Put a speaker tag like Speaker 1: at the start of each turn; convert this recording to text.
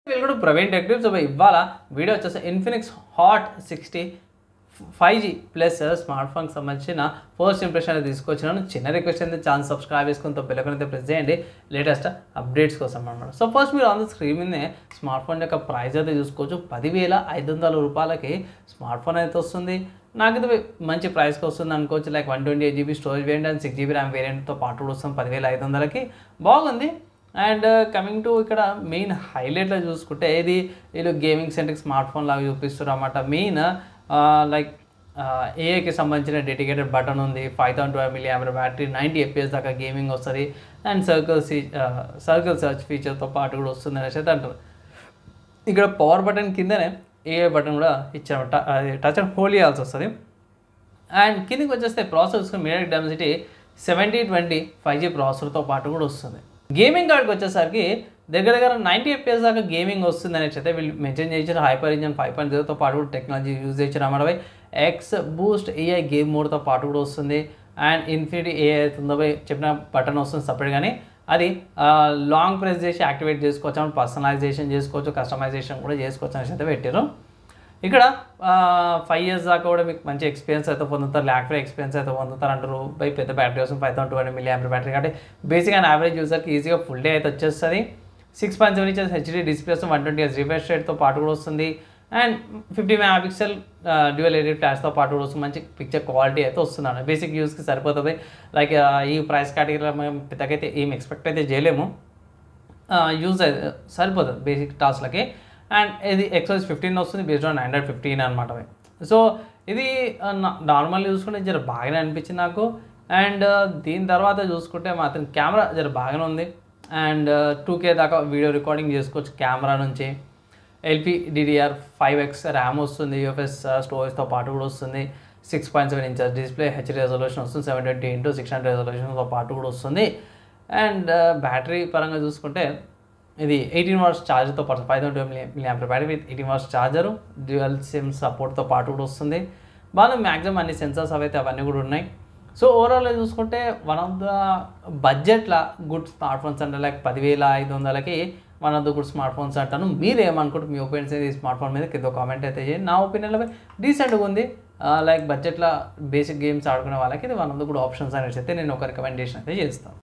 Speaker 1: వీళ్ళు కూడా Praveen tech tips. ఇవాళ వీడియో వచ్చేసి Infinix hot 60 5G plus smart ఫోన్కి సంబంధించిన ఫస్ట్ ఇంప్రెషన్ అయితే తీసుకొచ్చినాను. చిన్న రిక్వెస్ట్ అయితే ఛానల్ సబ్స్క్రైబ్ చేసుకుని బెల్ అయితే ప్రెస్ చేయండి లేటెస్ట్ అప్డేట్స్ కోసం అనమాట. సో ఫస్ట్ మీరు ఆన్ ద స్క్రీన్ మీదనే స్మార్ట్ ఫోన్ యొక్క ప్రైస్ అయితే చూసుకోవచ్చు. 10,500 రూపాయలకి స్మార్ట్ ఫోన్ అయితే వస్తుంది. నాకైతే మంచి ప్రైస్కి వస్తుంది అనుకోవచ్చు. Like 128GB storage variant and 6GB RAM వేరియంట్తో పాటు కూడా వస్తుంది. 10,500కి బాగుంది. అండ్ కమింగ్ టు ఇక్కడ మెయిన్ హైలైట్లో చూసుకుంటే ఇది వీళ్ళు గేమింగ్ సెంట్రిక్ స్మార్ట్ ఫోన్ లాగా చూపిస్తారు అన్నమాట. మెయిన్ లైక్ ఏఐకి సంబంధించిన డెడికేటెడ్ బటన్ ఉంది. 5012 mAh బ్యాటరీ, 90 FPS దాకా గేమింగ్ వస్తుంది. అండ్ సర్కిల్ సర్చ్ ఫీచర్తో పాటు కూడా వస్తుంది అనేసి అయితే అంటారు. ఇక్కడ పవర్ బటన్ కిందనే ఏఐ బటన్ కూడా ఇచ్చారన్నమాట. అది టచ్ అండ్ హోల్డ్ చేయాల్సి వస్తుంది. అండ్ కిందకి వచ్చేస్తే ప్రాసెసర్ మీడియాటెక్ డైమెన్సిటీ 7020 5G ప్రాసెసర్తో పాటు కూడా వస్తుంది. గేమింగ్ కార్డ్కి వచ్చేసరికి దగ్గర 90 FPS దాకా గేమింగ్ వస్తుంది అనేసి అయితే వీళ్ళు మెన్షన్ చేసిన హైపర్ ఇంజన్ 5.0తో పాటు కూడా టెక్నాలజీ యూజ్ చేసిన అన్నమాట. ఎక్స్ బూస్ట్ ఏఐ గేమ్ మోడ్తో పాటు కూడా వస్తుంది. అండ్ ఇన్ఫినిటీ ఏఐ అవుతుందో చెప్పిన బటన్ వస్తుంది సపరేట్. కానీ అది లాంగ్ ప్రెస్ చేసి యాక్టివేట్ చేసుకోవచ్చు, పర్సనలైజేషన్ చేసుకోవచ్చు, కస్టమైజేషన్ కూడా చేసుకోవచ్చు అనేసి అయితే పెట్టారు. ఇక్కడ 5 years దాకా కూడా మీకు మంచి ఎక్స్పీరియన్స్ అయితే పొందుతారు. ల్యాక్ ఎక్స్పీరియన్స్ అయితే పొందుతారు అంటారు. పెద్ద బ్యాటరీ వస్తుంది, 5012 mAh బ్యాటరీ. కాబట్టి బేసిక్ అండ్ యావరేజ్ యూజర్కి ఈజీగా ఫుల్ డే అయితే వచ్చేస్తుంది. 6.7 inches HD displays, 120Hz refresh రేట్తో పాటు కూడా వస్తుంది. అండ్ 50 MP డ్యూయల్ ఎడిట్ ఫ్లాష్తో పాటు కూడా వస్తుంది. మంచి పిక్చర్ క్వాలిటీ అయితే వస్తుంది. బేసిక్ యూస్కి సరిపోతుంది. లైక్ ఈ ప్రైస్ కేటగిరీలో మేము పెద్దకైతే ఏం ఎక్స్పెక్ట్ అయితే చేయలేము. యూజ్ అయితే సరిపోతుంది బేసిక్ టాస్క్లకి. అండ్ ఇది XOS 15 వస్తుంది బేస్డ్ ఆన్ Android 15 అనమాట. సో ఇది నార్మల్ చూసుకుంటే జర బాగానే అనిపించింది నాకు. అండ్ దీని తర్వాత చూసుకుంటే మాత్రం కెమెరా జర బాగానే ఉంది. అండ్ 2K దాకా వీడియో రికార్డింగ్ చేసుకోవచ్చు కెమెరా నుంచి. LPDDR5X ర్యామ్ వస్తుంది. UFS స్టోరేజ్తో పాటు కూడా వస్తుంది. 6.7 inches డిస్ప్లే, హెచ్డీ రెజల్యూషన్ వస్తుంది. 720x600 రెజల్యూషన్తో పాటు కూడా వస్తుంది. అండ్ బ్యాటరీ పరంగా చూసుకుంటే ఇది 18 watts ఛార్జర్తో పాటు 5012 mAh battery with 18 watts charger, dual SIM సపోర్ట్తో పాటు కూడా వస్తుంది. బాగా మ్యాక్సిమం అన్ని సెన్సార్స్ అవన్నీ కూడా ఉన్నాయి. సో ఓవరాల్గా చూసుకుంటే వన్ ఆఫ్ ద బడ్జెట్ల గుడ్ స్మార్ట్ ఫోన్స్ అంటే లైక్ 10,500కి one of the good smart phones అంటాను. మీరు ఏమనుకుంటే మీ ఒపీనియన్స్ అయితే ఈ స్మార్ట్ ఫోన్ మీద కింద కామెంట్ అయితే చేయండి. నా ఒపీనియన్లో డీసెంట్గా ఉంది. లైక్ బడ్జెట్లో బేసిక్ గేమ్స్ ఆడుకునే వాళ్ళకి ఇది one of the good options అనేసి అయితే నేను ఒక రికమెండేషన్ అయితే చేస్తాను.